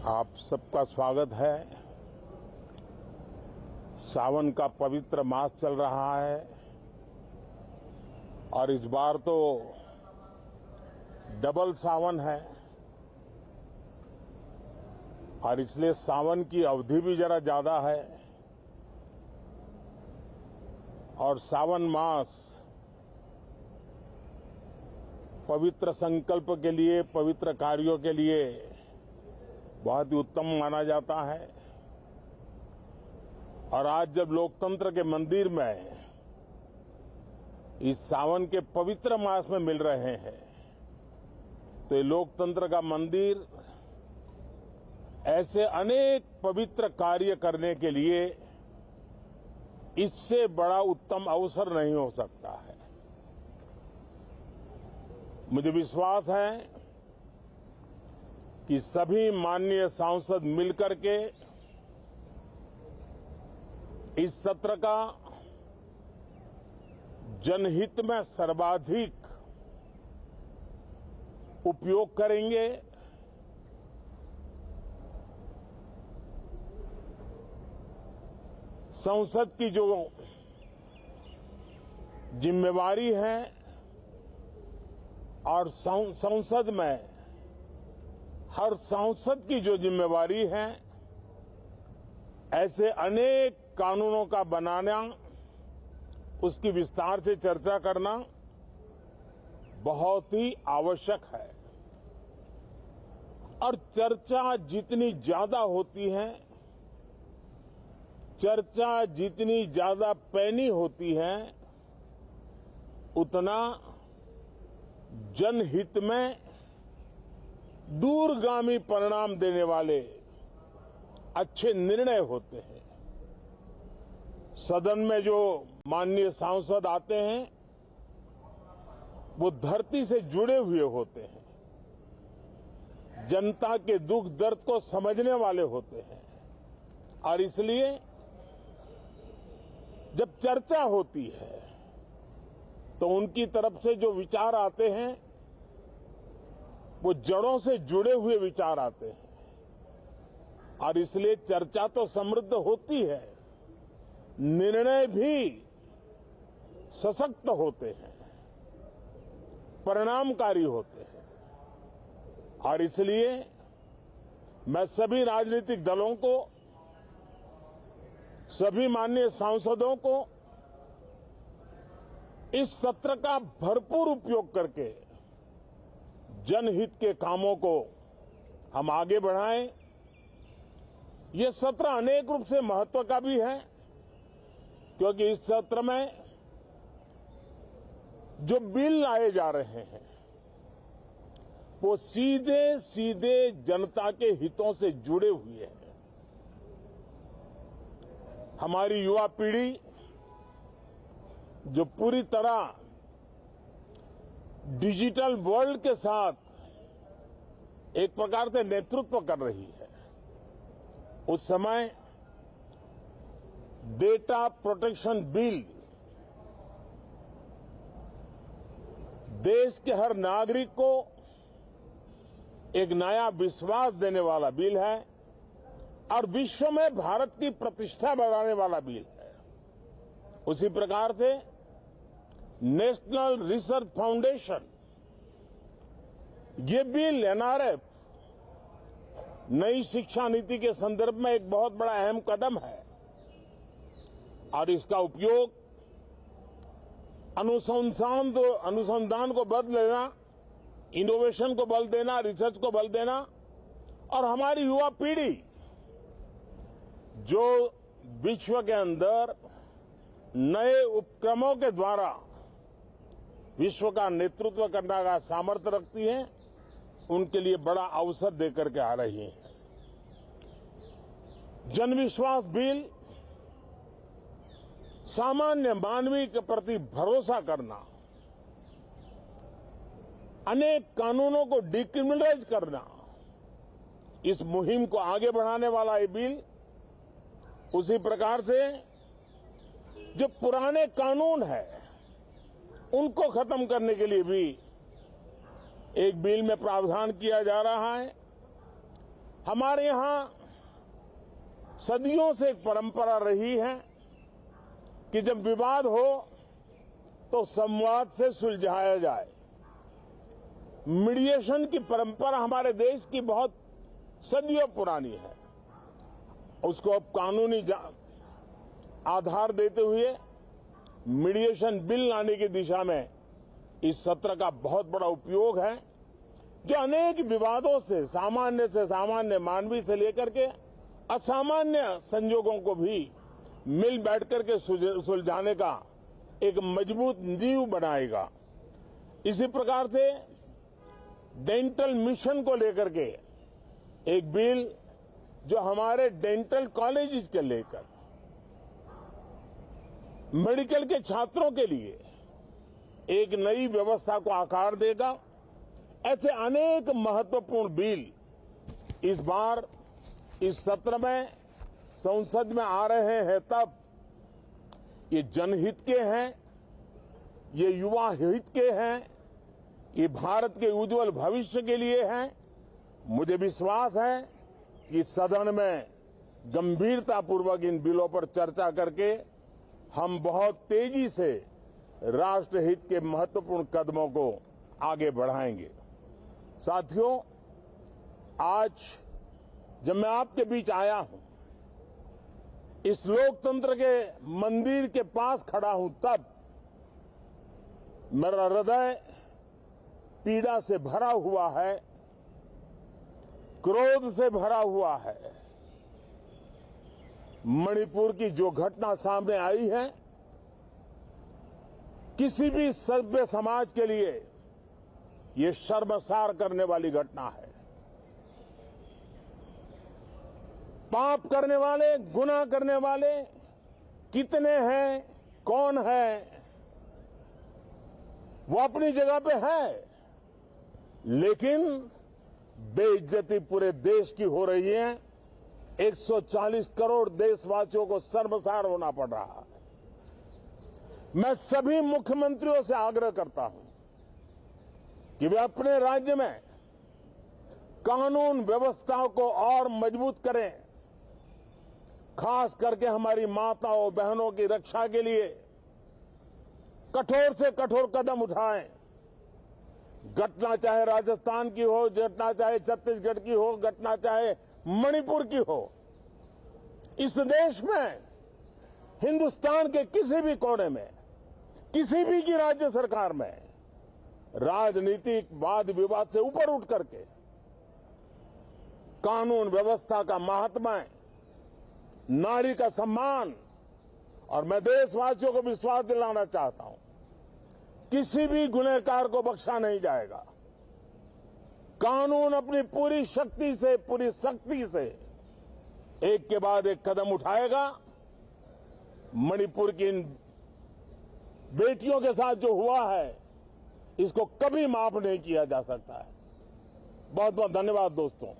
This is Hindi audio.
आप सबका स्वागत है। सावन का पवित्र मास चल रहा है और इस बार तो डबल सावन है और इसलिए सावन की अवधि भी जरा ज्यादा है और सावन मास पवित्र संकल्प के लिए, पवित्र कार्यों के लिए बहुत ही उत्तम माना जाता है। और आज जब लोकतंत्र के मंदिर में इस सावन के पवित्र मास में मिल रहे हैं तो ये लोकतंत्र का मंदिर ऐसे अनेक पवित्र कार्य करने के लिए इससे बड़ा उत्तम अवसर नहीं हो सकता है। मुझे विश्वास है कि सभी माननीय सांसद मिलकर के इस सत्र का जनहित में सर्वाधिक उपयोग करेंगे। संसद की जो जिम्मेवारी है और संसद में हर सांसद की जो जिम्मेवारी है, ऐसे अनेक कानूनों का बनाना, उसकी विस्तार से चर्चा करना बहुत ही आवश्यक है। और चर्चा जितनी ज्यादा होती है, चर्चा जितनी ज्यादा पैनी होती है, उतना जनहित में दूरगामी परिणाम देने वाले अच्छे निर्णय होते हैं। सदन में जो माननीय सांसद आते हैं वो धरती से जुड़े हुए होते हैं, जनता के दुख दर्द को समझने वाले होते हैं और इसलिए जब चर्चा होती है तो उनकी तरफ से जो विचार आते हैं वो जड़ों से जुड़े हुए विचार आते हैं और इसलिए चर्चा तो समृद्ध होती है, निर्णय भी सशक्त होते हैं, परिणामकारी होते हैं। और इसलिए मैं सभी राजनीतिक दलों को, सभी माननीय सांसदों को इस सत्र का भरपूर उपयोग करके जनहित के कामों को हम आगे बढ़ाएं। ये सत्र अनेक रूप से महत्व का भी है क्योंकि इस सत्र में जो बिल लाए जा रहे हैं वो सीधे सीधे जनता के हितों से जुड़े हुए हैं। हमारी युवा पीढ़ी जो पूरी तरह डिजिटल वर्ल्ड के साथ एक प्रकार से नेतृत्व कर रही है, उस समय डेटा प्रोटेक्शन बिल देश के हर नागरिक को एक नया विश्वास देने वाला बिल है और विश्व में भारत की प्रतिष्ठा बढ़ाने वाला बिल है। उसी प्रकार से नेशनल रिसर्च फाउंडेशन, ये बिल एनआरएफ नई शिक्षा नीति के संदर्भ में एक बहुत बड़ा अहम कदम है और इसका उपयोग अनुसंधान को बल देना, इनोवेशन को बल देना, रिसर्च को बल देना और हमारी युवा पीढ़ी जो विश्व के अंदर नए उपक्रमों के द्वारा विश्व का नेतृत्व करने का सामर्थ्य रखती है, उनके लिए बड़ा अवसर देकर के आ रही है। जनविश्वास बिल सामान्य मानवीय के प्रति भरोसा करना, अनेक कानूनों को डिक्रिमिनलाइज करना, इस मुहिम को आगे बढ़ाने वाला ये बिल उसी प्रकार से जो पुराने कानून है उनको खत्म करने के लिए भी एक बिल में प्रावधान किया जा रहा है। हमारे यहां सदियों से एक परंपरा रही है कि जब विवाद हो तो संवाद से सुलझाया जाए। मीडिएशन की परंपरा हमारे देश की बहुत सदियों पुरानी है। उसको अब कानूनी आधार देते हुए मीडिएशन बिल लाने की दिशा में इस सत्र का बहुत बड़ा उपयोग है, जो अनेक विवादों से सामान्य मानवीय से लेकर के असामान्य संजोगों को भी मिल बैठकर के सुलझाने का एक मजबूत नींव बनाएगा। इसी प्रकार से डेंटल मिशन को लेकर के एक बिल जो हमारे डेंटल कॉलेजेस के लेकर मेडिकल के छात्रों के लिए एक नई व्यवस्था को आकार देगा। ऐसे अनेक महत्वपूर्ण बिल इस बार इस सत्र में संसद में आ रहे हैं। तब ये जनहित के हैं, ये युवा हित के हैं, ये भारत के उज्जवल भविष्य के लिए हैं। मुझे विश्वास है कि सदन में गंभीरतापूर्वक इन बिलों पर चर्चा करके हम बहुत तेजी से राष्ट्रहित के महत्वपूर्ण कदमों को आगे बढ़ाएंगे। साथियों, आज जब मैं आपके बीच आया हूं, इस लोकतंत्र के मंदिर के पास खड़ा हूं, तब मेरा हृदय पीड़ा से भरा हुआ है, क्रोध से भरा हुआ है। मणिपुर की जो घटना सामने आई है, किसी भी सभ्य समाज के लिए ये शर्मसार करने वाली घटना है। पाप करने वाले, गुनाह करने वाले कितने हैं, कौन है, वो अपनी जगह पे है, लेकिन बेइज्जती पूरे देश की हो रही है। 140 करोड़ देशवासियों को शर्मसार होना पड़ रहा है। मैं सभी मुख्यमंत्रियों से आग्रह करता हूं कि वे अपने राज्य में कानून व्यवस्था को और मजबूत करें, खास करके हमारी माताओं बहनों की रक्षा के लिए कठोर से कठोर कदम उठाएं। घटना चाहे राजस्थान की हो, घटना चाहे छत्तीसगढ़ की हो, घटना चाहे मणिपुर की हो, इस देश में हिंदुस्तान के किसी भी कोने में, किसी भी की राज्य सरकार में राजनीतिक वाद विवाद से ऊपर उठ करके कानून व्यवस्था का महात्म्य, नारी का सम्मान, और मैं देशवासियों को विश्वास दिलाना चाहता हूं, किसी भी गुनहगार को बख्शा नहीं जाएगा। कानून अपनी पूरी शक्ति से, पूरी सख्ती से एक के बाद एक कदम उठाएगा। मणिपुर की इन बेटियों के साथ जो हुआ है, इसको कभी माफ नहीं किया जा सकता है। बहुत बहुत धन्यवाद दोस्तों।